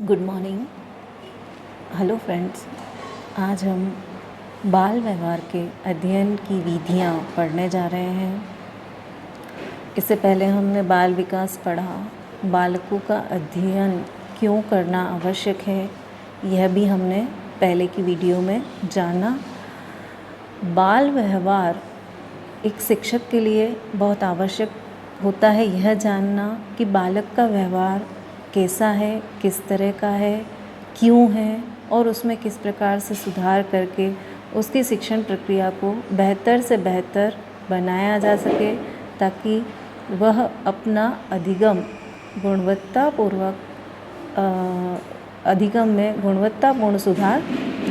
Good morning. Hello friends, आज हम बाल व्यवहार के अध्ययन की विधियाँ पढ़ने जा रहे हैं। इससे पहले हमने बाल विकास पढ़ा, बालकों का अध्ययन क्यों करना आवश्यक है यह भी हमने पहले की वीडियो में जाना। बाल व्यवहार एक शिक्षक के लिए बहुत आवश्यक होता है यह जानना कि बालक का व्यवहार कैसा है, किस तरह का है, क्यों है और उसमें किस प्रकार से सुधार करके उसकी शिक्षण प्रक्रिया को बेहतर से बेहतर बनाया जा सके ताकि वह अपना अधिगम में गुणवत्तापूर्ण सुधार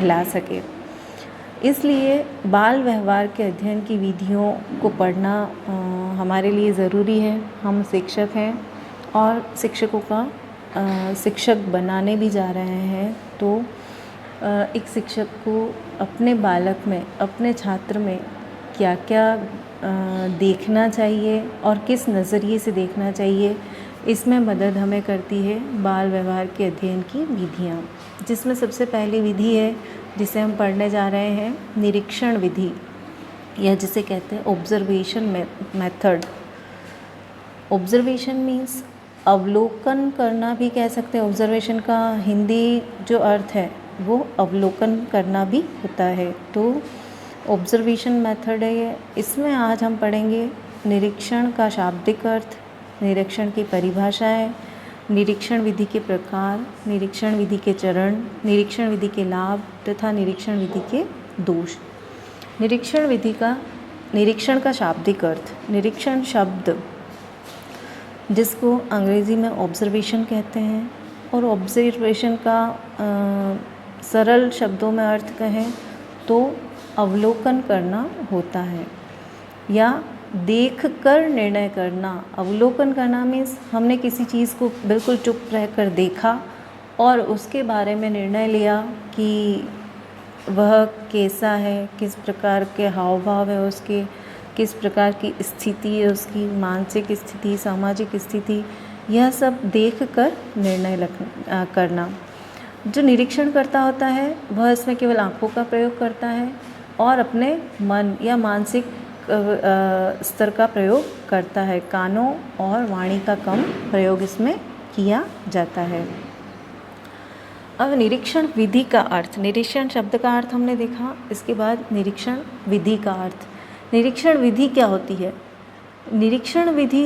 ला सके। इसलिए बाल व्यवहार के अध्ययन की विधियों को पढ़ना हमारे लिए ज़रूरी है। हम शिक्षक हैं और शिक्षकों का शिक्षक बनाने भी जा रहे हैं, तो एक शिक्षक को अपने बालक में, अपने छात्र में क्या क्या देखना चाहिए और किस नज़रिए से देखना चाहिए, इसमें मदद हमें करती है बाल व्यवहार के अध्ययन की विधियाँ। जिसमें सबसे पहली विधि है जिसे हम पढ़ने जा रहे हैं, निरीक्षण विधि, या जिसे कहते हैं ऑब्जर्वेशन मेथड। ऑब्जर्वेशन मीन्स अवलोकन करना भी कह सकते हैं। ऑब्जर्वेशन का हिंदी जो अर्थ है वो अवलोकन करना भी होता है, तो ऑब्जर्वेशन मेथड है ये। इसमें आज हम पढ़ेंगे निरीक्षण का शाब्दिक अर्थ, निरीक्षण की परिभाषाएं, निरीक्षण विधि के प्रकार, निरीक्षण विधि के चरण, निरीक्षण विधि के लाभ तथा निरीक्षण विधि के दोष। निरीक्षण का शाब्दिक अर्थ, निरीक्षण शब्द जिसको अंग्रेज़ी में ऑब्जर्वेशन कहते हैं, और ऑब्जर्वेशन का सरल शब्दों में अर्थ कहें तो अवलोकन करना होता है या देख कर निर्णय करना। अवलोकन करना मीन्स हमने किसी चीज़ को बिल्कुल चुप रहकर देखा और उसके बारे में निर्णय लिया कि वह कैसा है, किस प्रकार के हाव भाव है उसके, किस प्रकार की स्थिति है उसकी, मानसिक स्थिति, सामाजिक स्थिति, यह सब देख कर निर्णय करना। जो निरीक्षण करता होता है वह इसमें केवल आँखों का प्रयोग करता है और अपने मन या मानसिक स्तर का प्रयोग करता है। कानों और वाणी का कम प्रयोग इसमें किया जाता है। अब निरीक्षण विधि का अर्थ, निरीक्षण शब्द का अर्थ हमने देखा, इसके बाद निरीक्षण विधि का अर्थ। निरीक्षण विधि क्या होती है? निरीक्षण विधि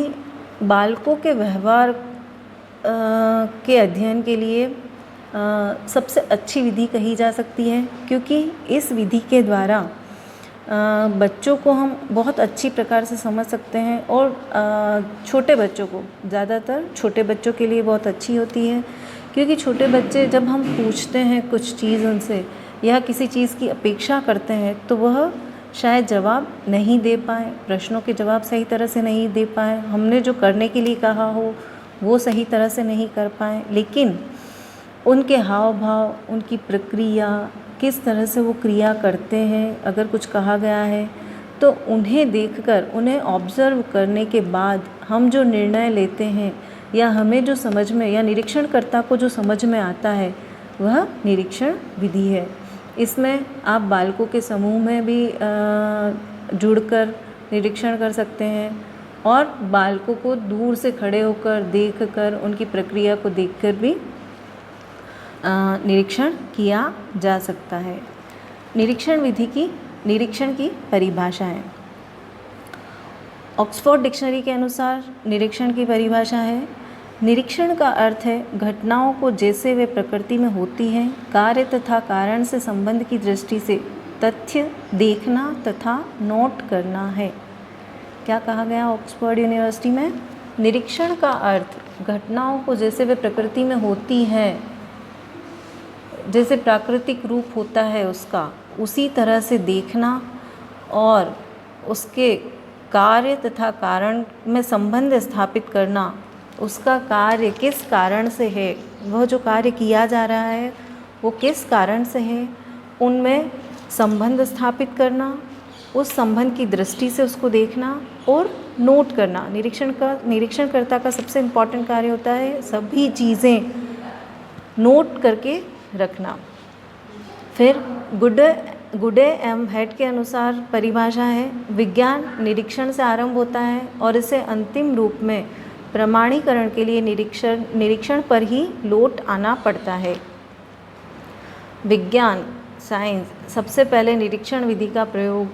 बालकों के व्यवहार के अध्ययन के लिए सबसे अच्छी विधि कही जा सकती है, क्योंकि इस विधि के द्वारा बच्चों को हम बहुत अच्छी प्रकार से समझ सकते हैं और छोटे बच्चों को, ज़्यादातर छोटे बच्चों के लिए बहुत अच्छी होती है, क्योंकि छोटे बच्चे जब हम पूछते हैं कुछ चीज़ उनसे या किसी चीज़ की अपेक्षा करते हैं तो वह शायद जवाब नहीं दे पाए, प्रश्नों के जवाब सही तरह से नहीं दे पाए, हमने जो करने के लिए कहा हो वो सही तरह से नहीं कर पाए, लेकिन उनके हाव भाव, उनकी प्रक्रिया, किस तरह से वो क्रिया करते हैं, अगर कुछ कहा गया है तो उन्हें देखकर, उन्हें ऑब्ज़र्व करने के बाद हम जो निर्णय लेते हैं या हमें जो समझ में, या निरीक्षणकर्ता को जो समझ में आता है वह निरीक्षण विधि है। इसमें आप बालकों के समूह में भी जुड़कर निरीक्षण कर सकते हैं और बालकों को दूर से खड़े होकर, देखकर, उनकी प्रक्रिया को देखकर भी निरीक्षण किया जा सकता है। निरीक्षण विधि की, निरीक्षण की परिभाषाएं। ऑक्सफोर्ड डिक्शनरी के अनुसार निरीक्षण की परिभाषा है, निरीक्षण का अर्थ है घटनाओं को जैसे वे प्रकृति में होती हैं, कार्य तथा कारण से संबंध की दृष्टि से तथ्य देखना तथा नोट करना है। क्या कहा गया ऑक्सफोर्ड यूनिवर्सिटी में? निरीक्षण का अर्थ घटनाओं को जैसे वे प्रकृति में होती हैं, जैसे प्राकृतिक रूप होता है उसका, उसी तरह से देखना और उसके कार्य तथा कारण में संबंध स्थापित करना। उसका कार्य किस कारण से है, वह जो कार्य किया जा रहा है वो किस कारण से है, उनमें संबंध स्थापित करना, उस संबंध की दृष्टि से उसको देखना और नोट करना। निरीक्षणकर्ता का सबसे इम्पॉर्टेंट कार्य होता है सभी चीज़ें नोट करके रखना। फिर गुडे एम हेड के अनुसार परिभाषा है, विज्ञान निरीक्षण से आरंभ होता है और इसे अंतिम रूप में प्रमाणीकरण के लिए निरीक्षण पर ही लौट आना पड़ता है। विज्ञान साइंस सबसे पहले निरीक्षण विधि का प्रयोग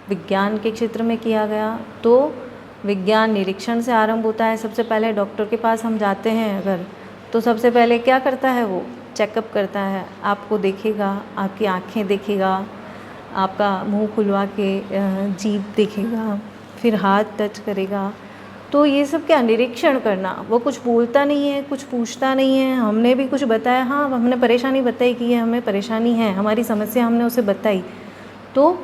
विज्ञान के क्षेत्र में किया गया। तो विज्ञान निरीक्षण से आरंभ होता है। सबसे पहले डॉक्टर के पास हम जाते हैं अगर, तो सबसे पहले क्या करता है, वो चेकअप करता है, आपको देखेगा, आपकी आँखें देखेगा, आपका मुंह खुलवा के जीभ देखेगा, फिर हाथ टच करेगा। तो ये सब क्या, निरीक्षण करना। वो कुछ बोलता नहीं है, कुछ पूछता नहीं है, हमने भी कुछ बताया, हाँ हमने परेशानी बताई कि ये हमें परेशानी है, हमारी समस्या हमने उसे बताई। तो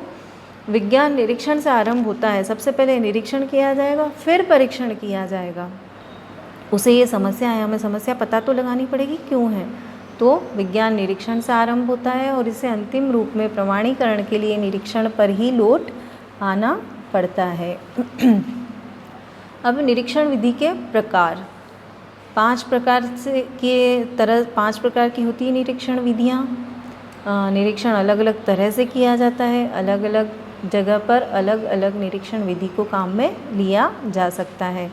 विज्ञान निरीक्षण से आरंभ होता है। सबसे पहले निरीक्षण किया जाएगा, फिर परीक्षण किया जाएगा। उसे ये समस्या है, हमें समस्या पता तो लगानी पड़ेगी क्यों है। तो विज्ञान निरीक्षण से आरंभ होता है और इसे अंतिम रूप में प्रमाणीकरण के लिए निरीक्षण पर ही लौट आना पड़ता है। अब निरीक्षण विधि के प्रकार, 5 प्रकार की होती है निरीक्षण विधियाँ। निरीक्षण अलग अलग तरह से किया जाता है, अलग अलग जगह पर अलग अलग निरीक्षण विधि को काम में लिया जा सकता है।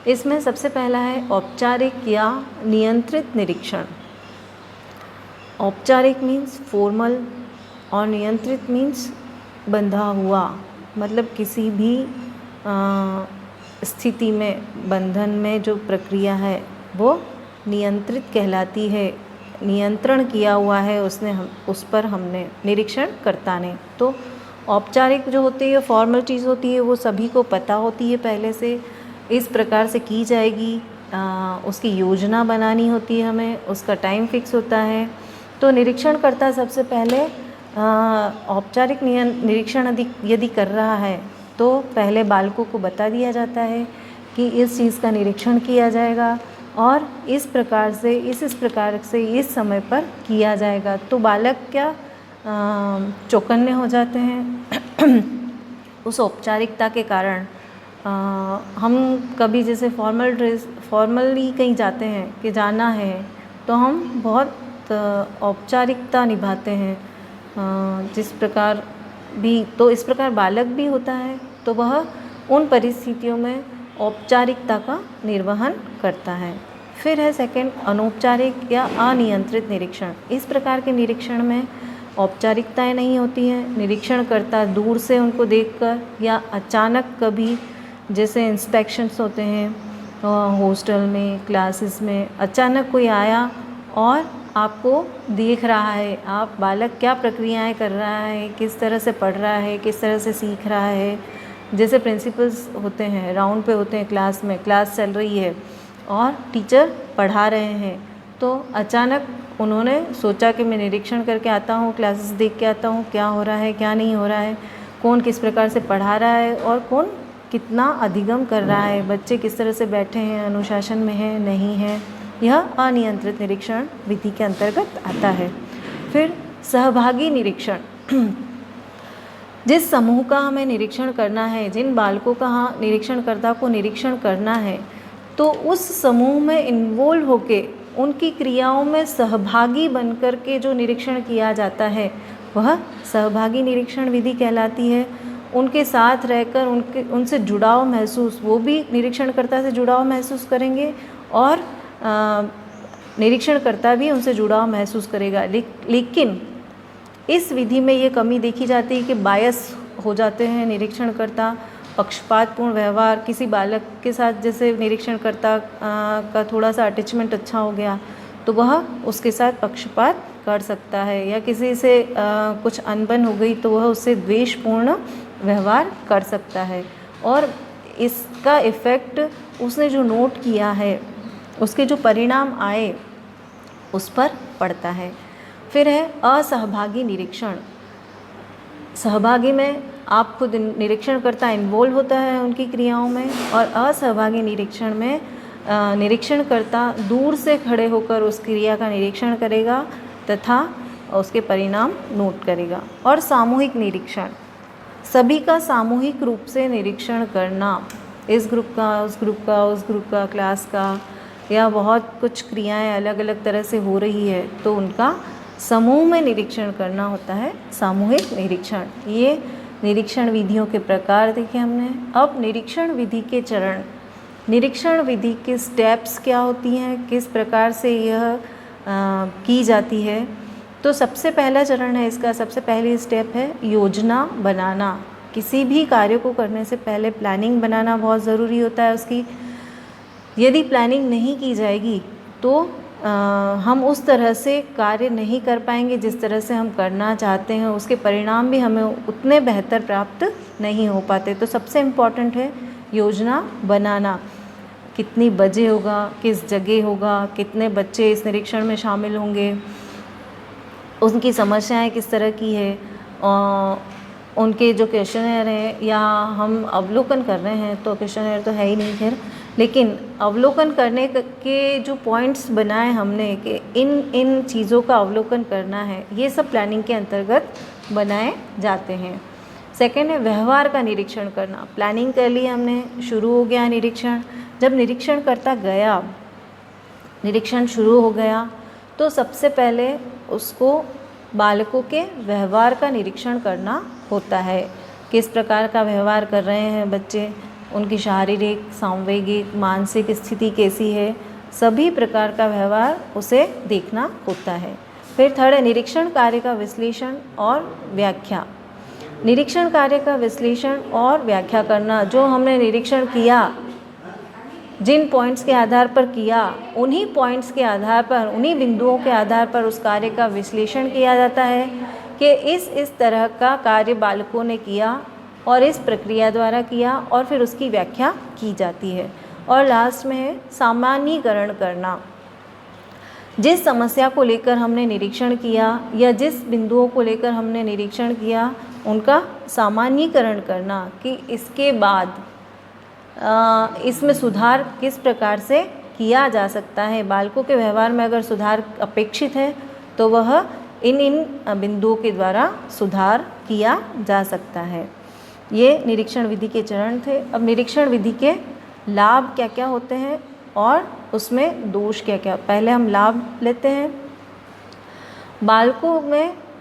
इसमें सबसे पहला है औपचारिक या नियंत्रित निरीक्षण। औपचारिक मीन्स फॉर्मल और नियंत्रित मीन्स बंधा हुआ, मतलब किसी भी स्थिति में, बंधन में जो प्रक्रिया है वो नियंत्रित कहलाती है। नियंत्रण किया हुआ है उसने, उस पर हमने निरीक्षणकर्ता ने। तो औपचारिक जो होती है, फॉर्मल चीज़ होती है, वो सभी को पता होती है पहले से, इस प्रकार से की जाएगी, उसकी योजना बनानी होती है हमें, उसका टाइम फिक्स होता है। तो निरीक्षणकर्ता सबसे पहले औपचारिक निरीक्षण यदि कर रहा है तो पहले बालकों को बता दिया जाता है कि इस चीज़ का निरीक्षण किया जाएगा और इस प्रकार से इस समय पर किया जाएगा। तो बालक क्या चौकन्ने हो जाते हैं उस औपचारिकता के कारण। हम कभी जैसे फॉर्मली कहीं जाते हैं कि जाना है, तो हम बहुत औपचारिकता निभाते हैं, जिस प्रकार भी, तो इस प्रकार बालक भी होता है, तो वह उन परिस्थितियों में औपचारिकता का निर्वहन करता है। फिर है सेकंड, अनौपचारिक या अनियंत्रित निरीक्षण। इस प्रकार के निरीक्षण में औपचारिकताएं नहीं होती हैं। निरीक्षणकर्ता दूर से उनको देखकर या अचानक कभी, जैसे इंस्पेक्शंस होते हैं हॉस्टल में, क्लासेस में, अचानक कोई आया और आपको देख रहा है, आप बालक क्या प्रक्रियाएं कर रहा है, किस तरह से पढ़ रहा है, किस तरह से सीख रहा है। जैसे प्रिंसिपल्स होते हैं, राउंड पे होते हैं क्लास में, क्लास चल रही है और टीचर पढ़ा रहे हैं, तो अचानक उन्होंने सोचा कि मैं निरीक्षण करके आता हूँ, क्लासेस देख के आता हूँ, क्या हो रहा है, क्या नहीं हो रहा है, कौन किस प्रकार से पढ़ा रहा है और कौन कितना अधिगम कर रहा है, बच्चे किस तरह से बैठे हैं, अनुशासन में है, नहीं है। यह अनियंत्रित निरीक्षण विधि के अंतर्गत आता है। फिर सहभागी निरीक्षण, जिस समूह का हमें निरीक्षण करना है, जिन बालकों का निरीक्षणकर्ता को निरीक्षण करना है, तो उस समूह में इन्वॉल्व होके उनकी क्रियाओं में सहभागी बनकर के जो निरीक्षण किया जाता है वह सहभागी निरीक्षण विधि कहलाती है। उनके साथ रहकर उनसे जुड़ाव महसूस, वो भी निरीक्षणकर्ता से जुड़ाव महसूस करेंगे और निरीक्षणकर्ता भी उनसे जुड़ाव महसूस करेगा। लेकिन इस विधि में ये कमी देखी जाती है कि बायस हो जाते हैं निरीक्षणकर्ता, पक्षपातपूर्ण व्यवहार। किसी बालक के साथ जैसे निरीक्षणकर्ता का थोड़ा सा अटैचमेंट अच्छा हो गया तो वह उसके साथ पक्षपात कर सकता है, या किसी से कुछ अनबन हो गई तो वह उससे द्वेषपूर्ण व्यवहार कर सकता है और इसका इफ़ेक्ट उसने जो नोट किया है, उसके जो परिणाम आए उस पर पड़ता है। फिर है असहभागी निरीक्षण। सहभागी में आप खुद निरीक्षणकर्ता इन्वॉल्व होता है उनकी क्रियाओं में, और असहभागी निरीक्षण में निरीक्षणकर्ता दूर से खड़े होकर उस क्रिया का निरीक्षण करेगा तथा उसके परिणाम नोट करेगा। और सामूहिक निरीक्षण, सभी का सामूहिक रूप से निरीक्षण करना, इस ग्रुप का, उस ग्रुप का, उस ग्रुप का, क्लास का, या बहुत कुछ क्रियाएं अलग अलग तरह से हो रही है तो उनका समूह में निरीक्षण करना होता है सामूहिक निरीक्षण। ये निरीक्षण विधियों के प्रकार देखे हमने। अब निरीक्षण विधि के चरण, निरीक्षण विधि के स्टेप्स क्या होती हैं, किस प्रकार से यह की जाती है। तो सबसे पहला चरण है इसका, सबसे पहली स्टेप है योजना बनाना। किसी भी कार्य को करने से पहले प्लानिंग बनाना बहुत ज़रूरी होता है उसकी। यदि प्लानिंग नहीं की जाएगी तो हम उस तरह से कार्य नहीं कर पाएंगे जिस तरह से हम करना चाहते हैं, उसके परिणाम भी हमें उतने बेहतर प्राप्त नहीं हो पाते। तो सबसे इम्पॉर्टेंट है योजना बनाना। कितनी बजे होगा, किस जगह होगा, कितने बच्चे इस निरीक्षण में शामिल होंगे, उनकी समस्याएं किस तरह की है, उनके जो क्वेश्चनर हैं या हम अवलोकन कर रहे हैं, तो क्वेश्चनर तो है ही नहीं खैर, लेकिन अवलोकन करने के जो पॉइंट्स बनाए हमने कि इन चीज़ों का अवलोकन करना है, ये सब प्लानिंग के अंतर्गत बनाए जाते हैं। सेकेंड है व्यवहार का निरीक्षण करना। प्लानिंग कर ली हमने, शुरू हो गया निरीक्षण। जब निरीक्षण करता गया, निरीक्षण शुरू हो गया, तो सबसे पहले उसको बालकों के व्यवहार का निरीक्षण करना होता है। किस प्रकार का व्यवहार कर रहे हैं बच्चे, उनकी शारीरिक, सांवेगिक, मानसिक स्थिति कैसी है, सभी प्रकार का व्यवहार उसे देखना होता है। फिर थर्ड है निरीक्षण कार्य का विश्लेषण और व्याख्या। निरीक्षण कार्य का विश्लेषण और व्याख्या करना। जो हमने निरीक्षण किया, जिन पॉइंट्स के आधार पर किया, उन्हीं पॉइंट्स के आधार पर, उन्हीं बिंदुओं के आधार पर उस कार्य का विश्लेषण किया जाता है कि इस तरह का कार्य बालकों ने किया और इस प्रक्रिया द्वारा किया, और फिर उसकी व्याख्या की जाती है। और लास्ट में है सामान्यीकरण करना। जिस समस्या को लेकर हमने निरीक्षण किया या जिस बिंदुओं को लेकर हमने निरीक्षण किया, उनका सामान्यीकरण करना कि इसके बाद इसमें सुधार किस प्रकार से किया जा सकता है। बालकों के व्यवहार में अगर सुधार अपेक्षित है तो वह इन बिंदुओं के द्वारा सुधार किया जा सकता है। ये निरीक्षण विधि के चरण थे। अब निरीक्षण विधि के लाभ क्या क्या होते हैं और उसमें दोष क्या क्या। पहले हम लाभ लेते हैं।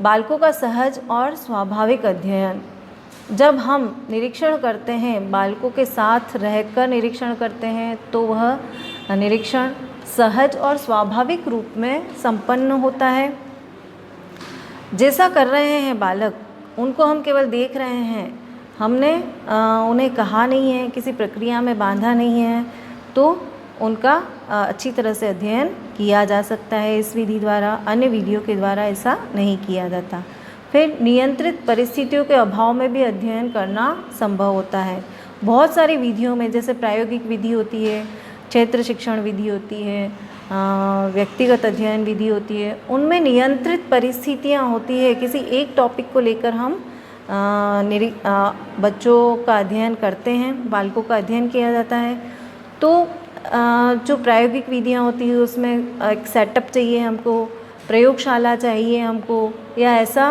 बालकों का सहज और स्वाभाविक अध्ययन। जब हम निरीक्षण करते हैं, बालकों के साथ रहकर निरीक्षण करते हैं, तो वह निरीक्षण सहज और स्वाभाविक रूप में संपन्न होता है। जैसा कर रहे हैं बालक, उनको हम केवल देख रहे हैं, हमने उन्हें कहा नहीं है, किसी प्रक्रिया में बांधा नहीं है, तो उनका अच्छी तरह से अध्ययन किया जा सकता है इस विधि द्वारा। अन्य विधियों के द्वारा ऐसा नहीं किया जाता। फिर नियंत्रित परिस्थितियों के अभाव में भी अध्ययन करना संभव होता है। बहुत सारी विधियों में, जैसे प्रायोगिक विधि होती है, क्षेत्र शिक्षण विधि होती है, व्यक्तिगत अध्ययन विधि होती है, उनमें नियंत्रित परिस्थितियाँ होती है। किसी एक टॉपिक को लेकर हम बच्चों का अध्ययन करते हैं, बालकों का अध्ययन किया जाता है। तो जो प्रायोगिक विधियाँ होती है उसमें एक सेटअप चाहिए हमको, प्रयोगशाला चाहिए हमको, या ऐसा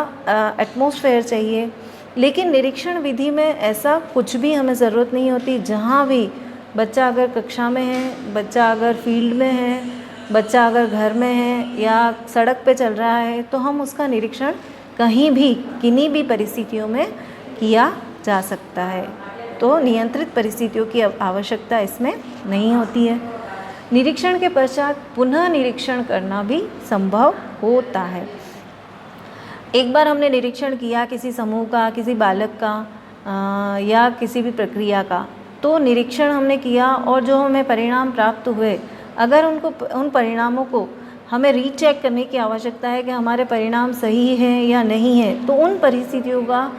एटमॉस्फेयर चाहिए। लेकिन निरीक्षण विधि में ऐसा कुछ भी हमें ज़रूरत नहीं होती। जहाँ भी बच्चा अगर कक्षा में है, बच्चा अगर फील्ड में है, बच्चा अगर घर में है या सड़क पे चल रहा है, तो हम उसका निरीक्षण कहीं भी, किन्हीं भी परिस्थितियों में किया जा सकता है। तो नियंत्रित परिस्थितियों की आवश्यकता इसमें नहीं होती है। निरीक्षण के पश्चात पुनः निरीक्षण करना भी संभव होता है। एक बार हमने निरीक्षण किया किसी समूह का, किसी बालक का या किसी भी प्रक्रिया का, तो निरीक्षण हमने किया और जो हमें परिणाम प्राप्त हुए, अगर उन परिणामों को हमें रीचेक करने की आवश्यकता है कि हमारे परिणाम सही हैं या नहीं है, तो उन परिस्थितियों का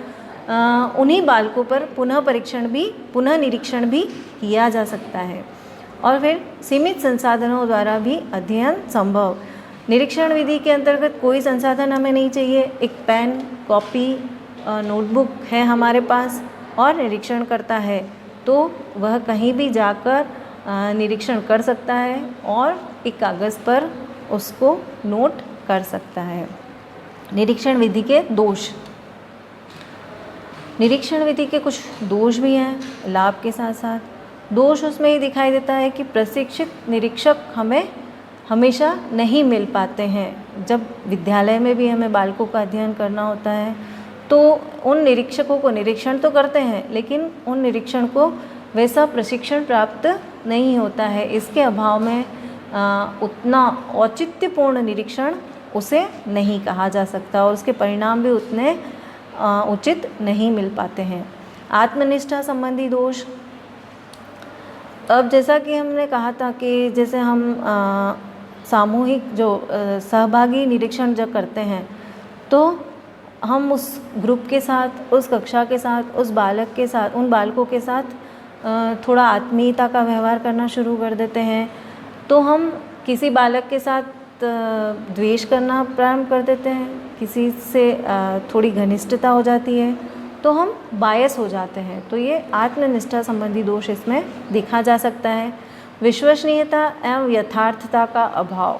उन्हीं बालकों पर पुनः निरीक्षण भी किया जा सकता है। और फिर सीमित संसाधनों द्वारा भी अध्ययन संभव। निरीक्षण विधि के अंतर्गत कोई संसाधन हमें नहीं चाहिए। एक पेन, कॉपी, नोटबुक है हमारे पास और निरीक्षण करता है, तो वह कहीं भी जाकर निरीक्षण कर सकता है और एक कागज़ पर उसको नोट कर सकता है। निरीक्षण विधि के दोष। निरीक्षण विधि के कुछ दोष भी हैं लाभ के साथ साथ। दोष उसमें ये दिखाई देता है कि प्रशिक्षित निरीक्षक हमें हमेशा नहीं मिल पाते हैं। जब विद्यालय में भी हमें बालकों का अध्ययन करना होता है तो उन निरीक्षकों को निरीक्षण तो करते हैं, लेकिन उन निरीक्षण को वैसा प्रशिक्षण प्राप्त नहीं होता है। इसके अभाव में उतना औचित्यपूर्ण निरीक्षण उसे नहीं कहा जा सकता और उसके परिणाम भी उतने उचित नहीं मिल पाते हैं। आत्मनिष्ठा संबंधी दोष, अब जैसा कि हमने कहा था कि जैसे हम सामूहिक जो सहभागी निरीक्षण जब करते हैं तो हम उस ग्रुप के साथ, उस कक्षा के साथ, उस बालक के साथ, उन बालकों के साथ थोड़ा आत्मीयता का व्यवहार करना शुरू कर देते हैं। तो हम किसी बालक के साथ द्वेष करना प्रारंभ कर देते हैं, किसी से थोड़ी घनिष्ठता हो जाती है तो हम बायस हो जाते हैं। तो ये आत्मनिष्ठा संबंधी दोष इसमें देखा जा सकता है। विश्वसनीयता एवं यथार्थता का अभाव,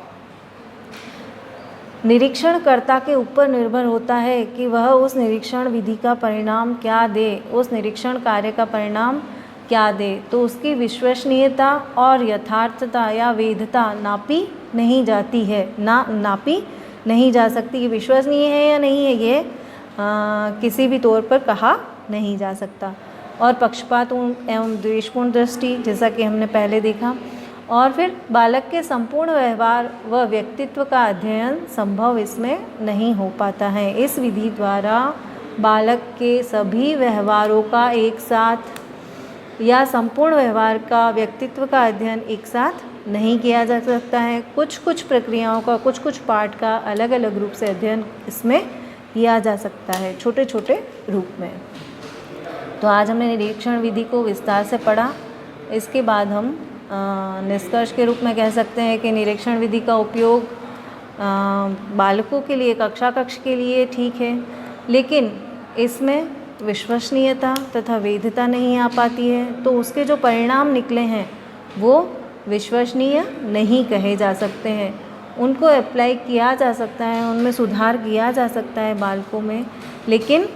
निरीक्षणकर्ता के ऊपर निर्भर होता है कि वह उस निरीक्षण विधि का परिणाम क्या दे, उस निरीक्षण कार्य का परिणाम क्या दे। तो उसकी विश्वसनीयता और यथार्थता या वैधता नापी नहीं जाती है, नापी नहीं जा सकती। ये विश्वसनीय है या नहीं है ये किसी भी तौर पर कहा नहीं जा सकता। और पक्षपात एवं द्वेषपूर्ण दृष्टि, जैसा कि हमने पहले देखा। और फिर बालक के संपूर्ण व्यवहार व व्यक्तित्व का अध्ययन संभव इसमें नहीं हो पाता है। इस विधि द्वारा बालक के सभी व्यवहारों का एक साथ या संपूर्ण व्यवहार का, व्यक्तित्व का अध्ययन एक साथ नहीं किया जा सकता है। कुछ कुछ प्रक्रियाओं का, कुछ कुछ पाठ का अलग अलग रूप से अध्ययन इसमें किया जा सकता है, छोटे छोटे रूप में। तो आज हमने निरीक्षण विधि को विस्तार से पढ़ा। इसके बाद हम निष्कर्ष के रूप में कह सकते हैं कि निरीक्षण विधि का उपयोग बालकों के लिए, कक्षा के लिए ठीक है, लेकिन इसमें विश्वसनीयता तथा वैधता नहीं आ पाती है। तो उसके जो परिणाम निकले हैं वो विश्वसनीय नहीं कहे जा सकते हैं। उनको अप्लाई किया जा सकता है, उनमें सुधार किया जा सकता है बालकों में, लेकिन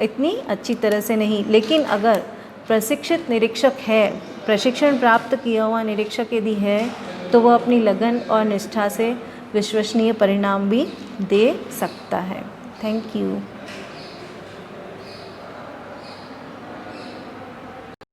इतनी अच्छी तरह से नहीं। लेकिन अगर प्रशिक्षित निरीक्षक है, प्रशिक्षण प्राप्त किया हुआ निरीक्षक यदि है, तो वह अपनी लगन और निष्ठा से विश्वसनीय परिणाम भी दे सकता है। Thank you.